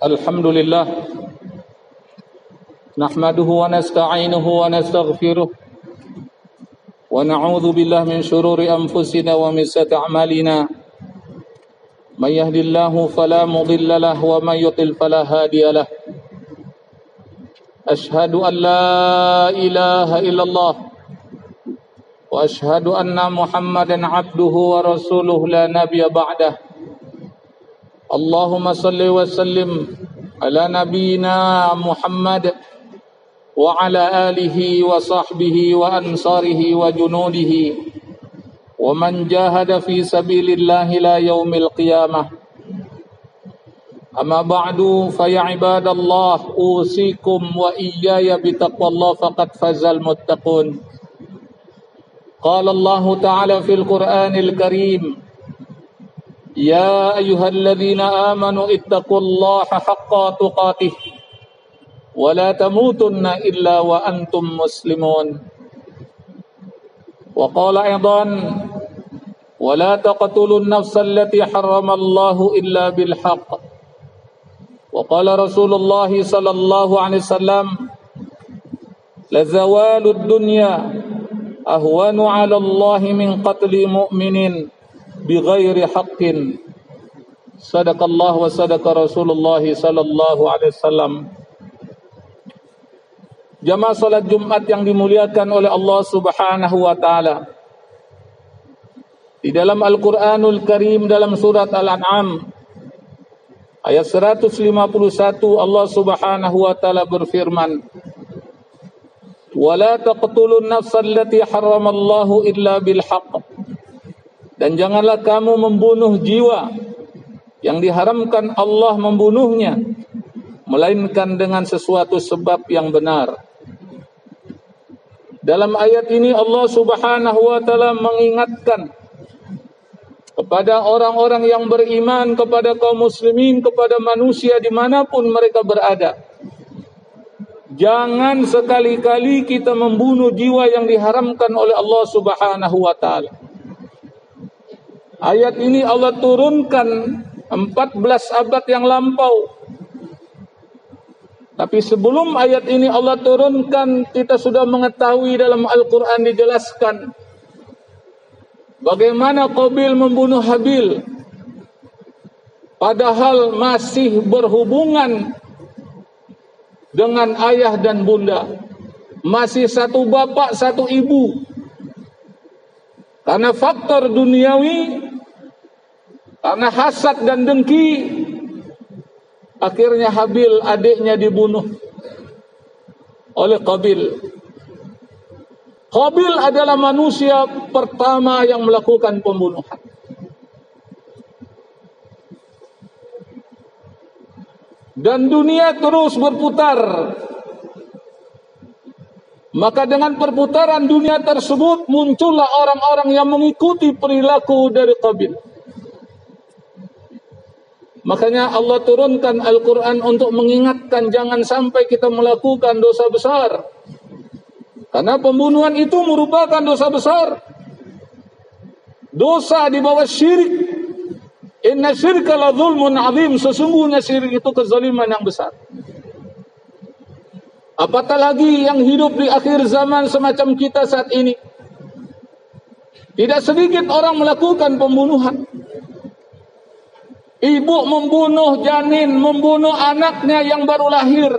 Alhamdulillah nahmaduhu wa nasta'inuhu wa nastaghfiruh wa na'udzu billahi min shururi anfusina wa min sayyiati a'malina may yahdihillahu fala mudilla lahu wa may yudlil fala hadiya lahu asyhadu an la ilaha illallah wa asyhadu anna Muhammadan abduhu wa rasuluhu la nabiyya ba'dah. Allahumma salli wa sallim ala nabiyyina Muhammad wa ala alihi wa sahbihi wa ansarihi wa junudihi wa man jahada fi sabilillahi la yaumil qiyamah. Amma ba'du fa ya ibadallah usikum wa iyaya bitaqwallah faqad fazal muttaqun. Qala Allah ta'ala fil Qur'anil Karim يا أيها الذين آمنوا اتقوا الله حق تقاته ولا تموتن إلا وأنتم مسلمون وقال أيضا ولا تقتلوا النفس التي حرم الله إلا بالحق وقال رسول الله صلى الله عليه وسلم لزوال الدنيا أهون على الله من قتل مؤمن bighairi haqqin. Sadaqallahu wa sadaqa Rasulullah sallallahu alaihi wasallam. Jamaah salat Jumat yang dimuliakan oleh Allah Subhanahu wa taala. Di dalam Al-Qur'anul Karim dalam surat Al-An'am ayat 151 Allah Subhanahu wa taala berfirman, "Wa la taqtulun nafsal lati harramallahu illa bil haqq." Dan janganlah kamu membunuh jiwa yang diharamkan Allah membunuhnya, melainkan dengan sesuatu sebab yang benar. Dalam ayat ini Allah Subhanahu wa taala mengingatkan kepada orang-orang yang beriman, kepada kaum muslimin, kepada manusia dimanapun mereka berada. Jangan sekali-kali kita membunuh jiwa yang diharamkan oleh Allah Subhanahu wa taala. Ayat ini Allah turunkan 14 abad yang lampau. Tapi sebelum ayat ini Allah turunkan, kita sudah mengetahui dalam Al-Quran dijelaskan bagaimana Qabil membunuh Habil. Padahal masih berhubungan dengan ayah dan bunda. Masih satu bapak, satu ibu. Karena faktor duniawi, karena hasad dan dengki, akhirnya Habil adiknya dibunuh oleh Qabil. Qabil adalah manusia pertama yang melakukan pembunuhan. Dan dunia terus berputar. Maka dengan perputaran dunia tersebut muncullah orang-orang yang mengikuti perilaku dari Qabil. Makanya Allah turunkan Al-Quran untuk mengingatkan jangan sampai kita melakukan dosa besar. Karena pembunuhan itu merupakan dosa besar. Dosa di bawah syirik. Inna syirka la zulmun azim. Sesungguhnya syirik itu kezaliman yang besar. Apatah lagi yang hidup di akhir zaman semacam kita saat ini. Tidak sedikit orang melakukan pembunuhan. Ibu membunuh janin, membunuh anaknya yang baru lahir.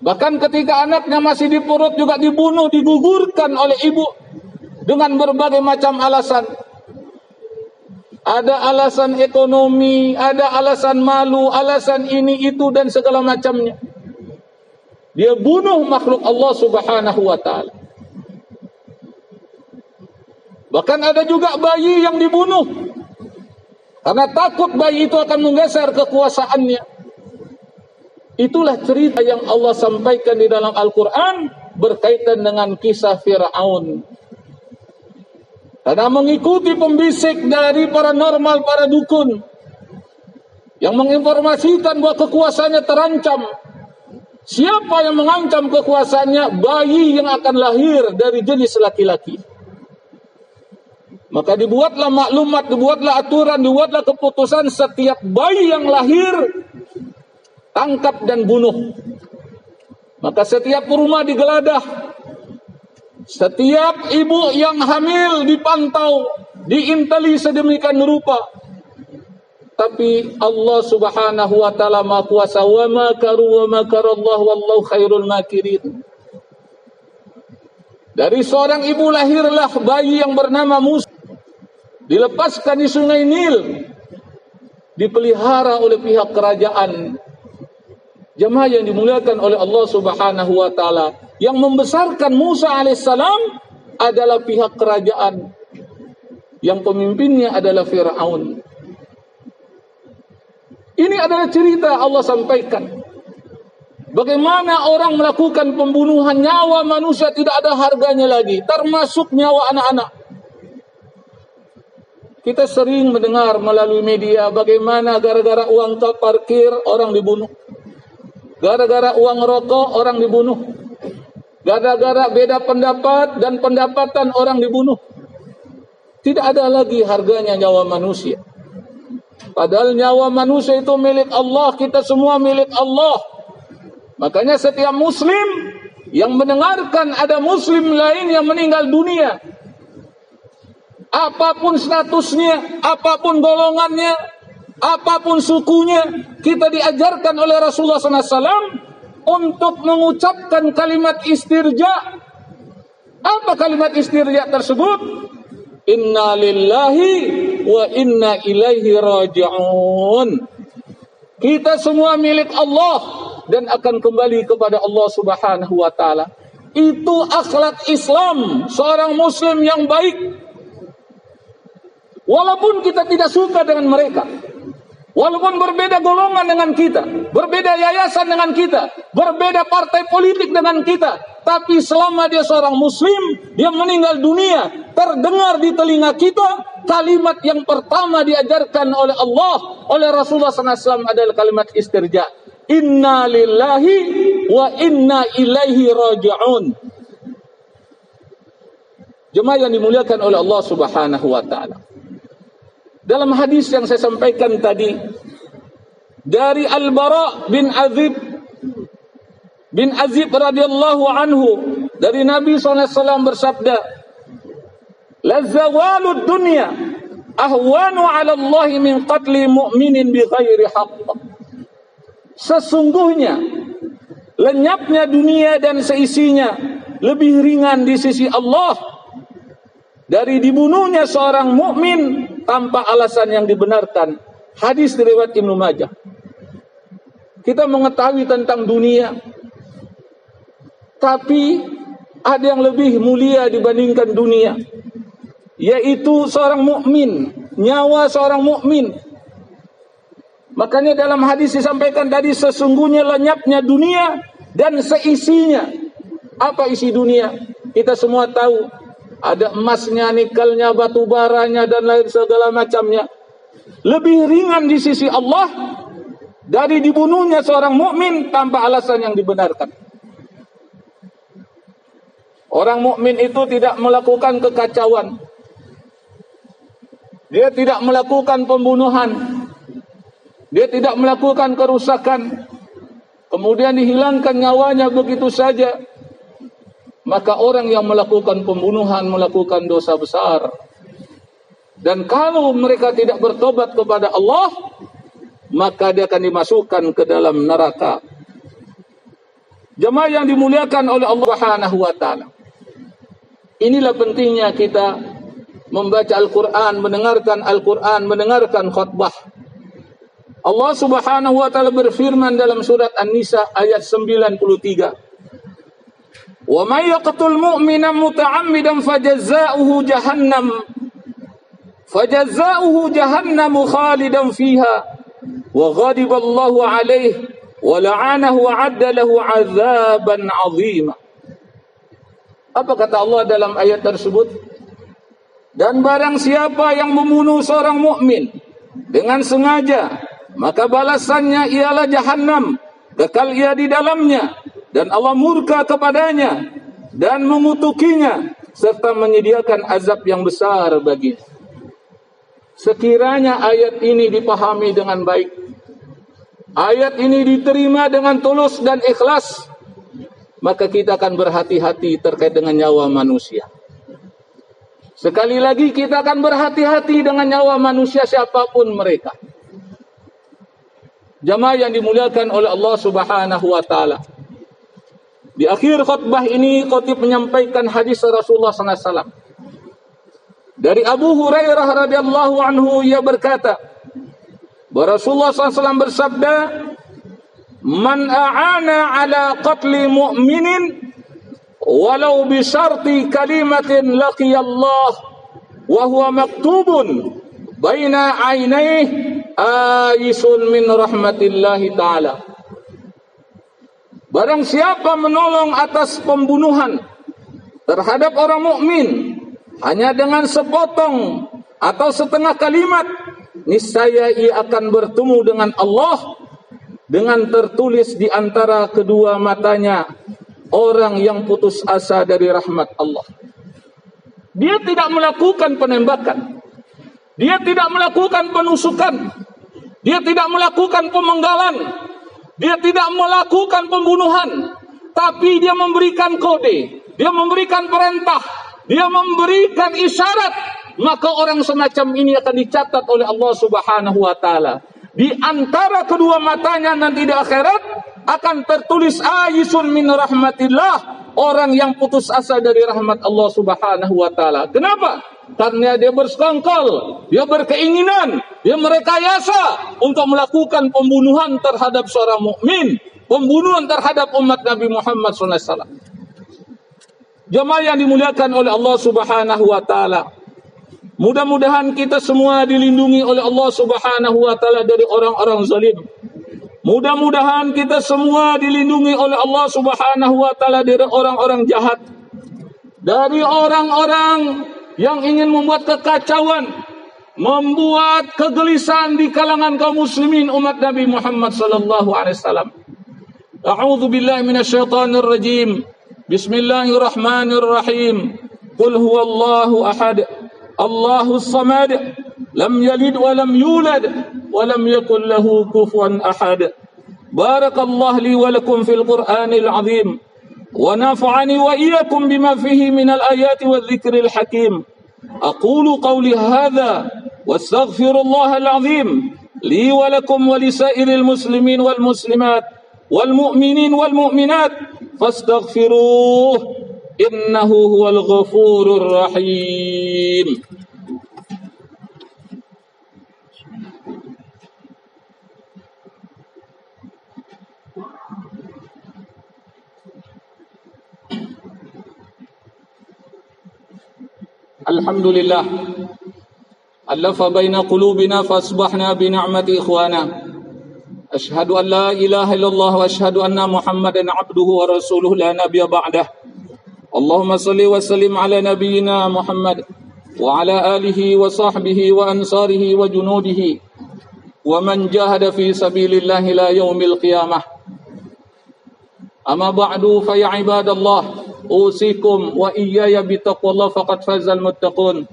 Bahkan ketika anaknya masih di perut juga dibunuh, digugurkan oleh ibu dengan berbagai macam alasan. Ada alasan ekonomi, ada alasan malu, alasan ini itu dan segala macamnya. Dia bunuh makhluk Allah Subhanahu wa taala. Bahkan ada juga bayi yang dibunuh. Karena takut bayi itu akan menggeser kekuasaannya. Itulah cerita yang Allah sampaikan di dalam Al-Quran berkaitan dengan kisah Fir'aun. Karena mengikuti pembisik dari paranormal, para dukun yang menginformasikan bahwa kekuasaannya terancam. Siapa yang mengancam kekuasaannya? Bayi yang akan lahir dari jenis laki-laki. Maka dibuatlah maklumat, dibuatlah aturan, dibuatlah keputusan setiap bayi yang lahir tangkap dan bunuh. Maka setiap rumah digeladah, setiap ibu yang hamil dipantau, diinteli sedemikian rupa. Tapi Allah Subhanahu wa taala Maha Kuasa, wa makaru wa makarallahu wallahu khairul makirin. Dari seorang ibu lahirlah bayi yang bernama Musa, dilepaskan di sungai Nil, dipelihara oleh pihak kerajaan. Jemaah yang dimuliakan oleh Allah Subhanahu wa taala, yang membesarkan Musa alaihissalam adalah pihak kerajaan, yang pemimpinnya adalah Firaun. Ini adalah cerita Allah sampaikan. Bagaimana orang melakukan pembunuhan, nyawa manusia tidak ada harganya lagi, termasuk nyawa anak-anak. Kita sering mendengar melalui media bagaimana gara-gara uang parkir orang dibunuh. Gara-gara uang rokok orang dibunuh. Gara-gara beda pendapat dan pendapatan orang dibunuh. Tidak ada lagi harganya nyawa manusia. Padahal nyawa manusia itu milik Allah, kita semua milik Allah. Makanya setiap muslim yang mendengarkan ada muslim lain yang meninggal dunia, apapun statusnya, apapun golongannya, apapun sukunya, kita diajarkan oleh Rasulullah SAW untuk mengucapkan kalimat istirja. Apa kalimat istirja tersebut? Inna lillahi wa inna ilaihi raji'un. Kita semua milik Allah dan akan kembali kepada Allah Subhanahu wa taala. Itu akhlak Islam, seorang muslim yang baik. Walaupun kita tidak suka dengan mereka, walaupun berbeda golongan dengan kita, berbeda yayasan dengan kita, berbeda partai politik dengan kita, tapi selama dia seorang muslim, dia meninggal dunia, terdengar di telinga kita kalimat yang pertama diajarkan oleh Allah, oleh Rasulullah SAW adalah kalimat istirja. Inna lillahi wa inna ilaihi raji'un. Jemaah yang dimuliakan oleh Allah Subhanahu wa taala. Dalam hadis yang saya sampaikan tadi dari Al-Bara bin Azib radhiyallahu anhu, dari Nabi SAW bersabda, la zawalud dunya ahwanu 'ala Allah min qatli mu'minin bi ghairi haqq. Sesungguhnya lenyapnya dunia dan seisinya lebih ringan di sisi Allah dari dibunuhnya seorang mukmin tanpa alasan yang dibenarkan. Hadis riwayat Ibnu Majah. Kita mengetahui tentang dunia, tapi ada yang lebih mulia dibandingkan dunia, yaitu seorang mukmin, nyawa seorang mukmin. Makanya dalam hadis disampaikan tadi, sesungguhnya lenyapnya dunia dan seisinya. Apa isi dunia? Kita semua tahu, ada emasnya, nikelnya, batu baranya, dan lain segala macamnya. Lebih ringan di sisi Allah dari dibunuhnya seorang mukmin tanpa alasan yang dibenarkan. Orang mukmin itu tidak melakukan kekacauan, dia tidak melakukan pembunuhan, dia tidak melakukan kerusakan, kemudian dihilangkan nyawanya begitu saja. Maka orang yang melakukan pembunuhan melakukan dosa besar. Dan kalau mereka tidak bertobat kepada Allah, maka dia akan dimasukkan ke dalam neraka. Jemaah yang dimuliakan oleh Allah Subhanahu wa taala. Inilah pentingnya kita membaca Al-Quran, mendengarkan khutbah. Allah Subhanahu wa taala berfirman dalam surat An-Nisa ayat 93. Wa may yaqtul mu'mina muta'ammidan fajaza'uhu jahannam khalidan fiha wa ghadiba Allahu 'alaihi wa la'anahu wa 'adda lahu 'adzaban 'azima. Apa kata Allah dalam ayat tersebut? Dan barang siapa yang membunuh seorang mukmin dengan sengaja, maka balasannya ialah jahannam, kekal ia di dalamnya, dan Allah murka kepadanya dan mengutukinya serta menyediakan azab yang besar baginya. Sekiranya ayat ini dipahami dengan baik, ayat ini diterima dengan tulus dan ikhlas, maka kita akan berhati-hati terkait dengan nyawa manusia. Sekali lagi kita akan berhati-hati dengan nyawa manusia siapapun mereka. Jamaah yang dimuliakan oleh Allah Subhanahu wa taala. Di akhir khutbah ini khatib menyampaikan hadis Rasulullah sallallahu alaihi wasallam. Dari Abu Hurairah radhiyallahu anhu, ia berkata, bahwa Rasulullah sallallahu alaihi wasallam bersabda, "Man a'ana ala qatli mu'minin walau bi syarti kalimatin laqiyallah wa huwa maktubun baina 'ainaihi aisun min rahmatillahi ta'ala." Barang siapa menolong atas pembunuhan terhadap orang mukmin hanya dengan sepotong atau setengah kalimat, niscaya ia akan bertemu dengan Allah dengan tertulis di antara kedua matanya orang yang putus asa dari rahmat Allah. Dia tidak melakukan penembakan, dia tidak melakukan penusukan, dia tidak melakukan pemenggalan, dia tidak melakukan pembunuhan, tapi dia memberikan kode, dia memberikan perintah, dia memberikan isyarat, maka orang semacam ini akan dicatat oleh Allah Subhanahu wa taala. Di antara kedua matanya nanti di akhirat akan tertulis aisun min rahmatillah, orang yang putus asa dari rahmat Allah Subhanahu wa taala. Kenapa? Karena dia bersekongkol, dia berkeinginan, dia merekayasa untuk melakukan pembunuhan terhadap seorang mukmin, pembunuhan terhadap umat Nabi Muhammad SAW. Jemaah yang dimuliakan oleh Allah Subhanahu wa taala, mudah-mudahan kita semua dilindungi oleh Allah Subhanahu wa taala dari orang-orang zalim. Mudah-mudahan kita semua dilindungi oleh Allah Subhanahu wa taala dari orang-orang jahat, dari orang-orang yang ingin membuat kekacauan, membuat kegelisahan di kalangan kaum muslimin umat Nabi Muhammad sallallahu alaihi wasallam. A'udzu billahi minasyaitonir rajim. Bismillahirrahmanirrahim. Qul huwallahu ahad, Allahus samad, lam yalid wa lam yulad wa lam yakul lahu kufuwan ahad. Barakallahu li wa lakum fil Qur'anil azim. ونفعني وإياكم بما فيه من الآيات والذكر الحكيم. أقول قولي هذا واستغفر الله العظيم لي ولكم ولسائر المسلمين والمسلمات والمؤمنين والمؤمنات فاستغفروه إنه هو الغفور الرحيم. Alhamdulillah, allafa baina qulubina fasbahna bi ni'mati ikhwana. Ashhadu an la ilaha illallah wa ashhadu anna Muhammadan abduhu wa rasuluhu la nabiyya ba'dah. Allahumma salli wa sallim ala nabiyyina Muhammad wa ala alihi wa sahbihi wa ansarihi wa junudihi wa man jahada fi sabilillahi la yaumil qiyamah. Amma ba'du fa ya ibadallah, أوصيكم وإياي بتقوى الله فقد فاز المتقون.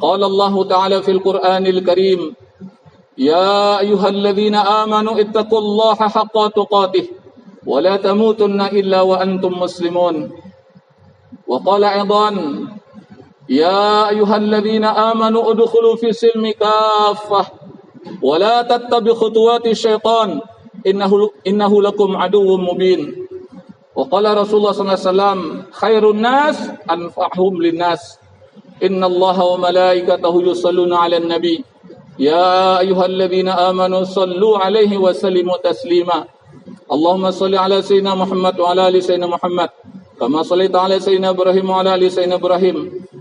قال الله تعالى في القرآن الكريم: يا أيها الذين آمنوا اتقوا الله حق تقاته ولا تموتن إلا وأنتم مسلمون. وقال أيضا: يا أيها الذين آمنوا ادخلوا في السلم كافة ولا تتبعوا خطوات الشيطان إنه لكم عدو مبين. وقال رسول الله صلى الله عليه وسلم: خير الناس أنفعهم للناس إن الله وملائكته يصلون على النبي يا أيها الذين آمنوا صلوا عليه وسلموا تسليما. اللهم صل على سيدنا محمد وعلى آل سيدنا محمد كما صليت على سيدنا إبراهيم وعلى آل سيدنا إبراهيم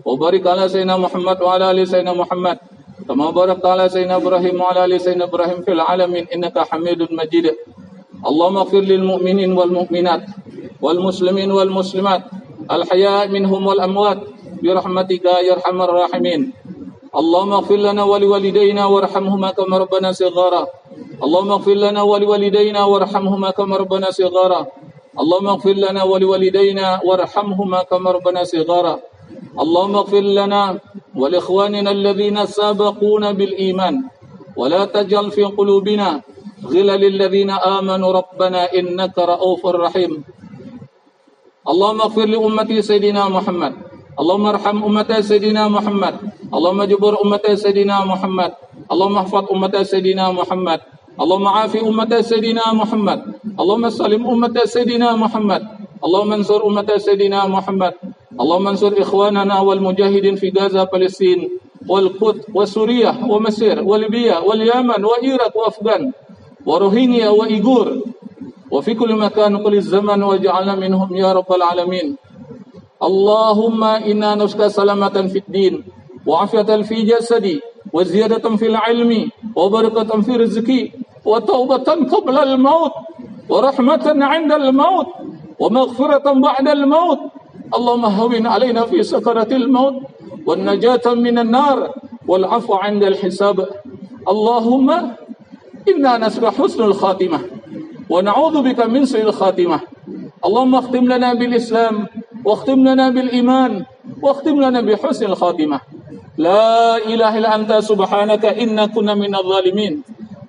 وبارك على سيدنا محمد وعلى آل سيدنا محمد كما باركت على سيدنا إبراهيم وعلى آل سيدنا إبراهيم في العالمين إنك حميد مجيد. اللهم اغفر للمؤمنين والمؤمنات والمسلمين والمسلمات الحياء منهم والأموات برحمتك يا أرحم الراحمين. اللهم اغفر لنا ولوالدينا وارحمهما كما ربنا صغارا. اللهم اغفر لنا ولوالدينا وارحمهما كما ربنا صغارا. اللهم اغفر لنا ولوالدينا وارحمهما كما ربنا صغارا. اللهم اغفر لنا ولإخواننا الذين سبقونا بالإيمان ولا تجعل في قلوبنا غلل الذين آمنوا ربنا إنك رؤوف رحيم اللهم اغفر لأمتي سيدنا محمد اللهم ارحم أمة سيدنا محمد اللهم جبر أمة سيدنا محمد اللهم احفظ أمة سيدنا محمد اللهم عافي أمة سيدنا محمد اللهم سلم أمة سيدنا محمد اللهم انصر أمة سيدنا محمد اللهم انصر إخواننا والمجاهدين في غزة فلسطين والقدس وسوريا ومصر وليبيا واليمن وإيراق وأفغان وروهينيا وإيغور وفي كل مكان وكل الزمن واجعلنا منهم يا رب العالمين اللهم إنا نسألك سلامة في الدين وعافية في جسدي وزيادة في العلم وبركة في رزقي وتوبة قبل الموت ورحمة عند الموت ومغفرة بعد الموت اللهم هون علينا في سكرة الموت والنجاة من النار والعفو عند الحساب اللهم إنا نسألك حسن الخاتمة ونعوذ بك من سوء الخاتمة اللهم اختم لنا بالإسلام واختم لنا بالإيمان واختم لنا بحسن الخاتمة لا إله إلا أنت سبحانك إنا كنا من الظالمين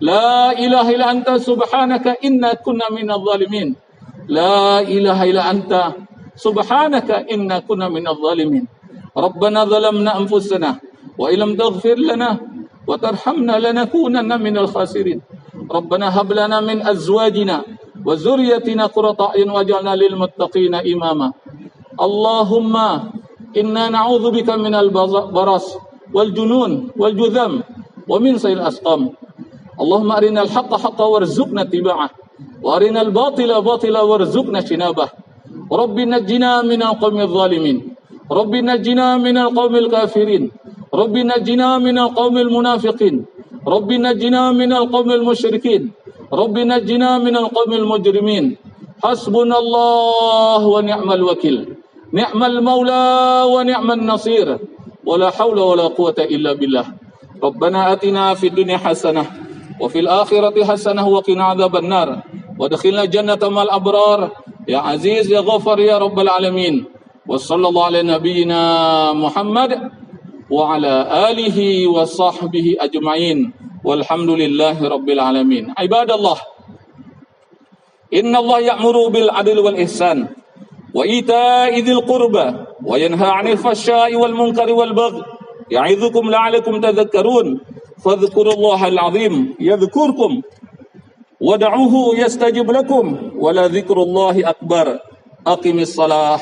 لا إله إلا أنت سبحانك إنا كنا من الظالمين لا إله إلا أنت سبحانك إنا كنا من الظالمين ربنا ظلمنا أنفسنا وإن لم تغفر لنا وترحمنا لنكونن من الخاسرين ربنا هب لنا من أزواجنا وذريتنا قرة أعين واجعلنا للمتقين إماما اللهم إنا نعوذ بك من البرص والجنون والجذام ومن سيء الأسقام اللهم أرنا الحق حقا وارزقنا اتباعه وأرنا الباطل باطلا وارزقنا اجتنابه رب نجنا من القوم الظالمين رب نجنا من القوم الكافرين رب نجنا من القوم المنافقين رب نجنا من القوم المشركين رب نجنا من القوم المجرمين حسبنا الله ونعم الوكيل نعم المولى ونعم النصير ولا حول ولا قوة إلا بالله ربنا آتنا في الدنيا حسنة وفي الآخرة حسنة وقنا عذاب النار وادخلنا الجنة مع الأبرار يا عزيز يا غفر يا رب العالمين وصلى الله على نبينا محمد وعلى آله وصحبه أجمعين والحمد لله رب العالمين عباد الله إن الله يأمر بالعدل والإحسان وإيتاء ذي القربى وينهى عن الفحشاء والمنكر والبغي يعظكم لعلكم تذكرون فاذكروا الله العظيم يذكركم ودعوه يستجب لكم ولذكر الله أكبر أقم الصلاة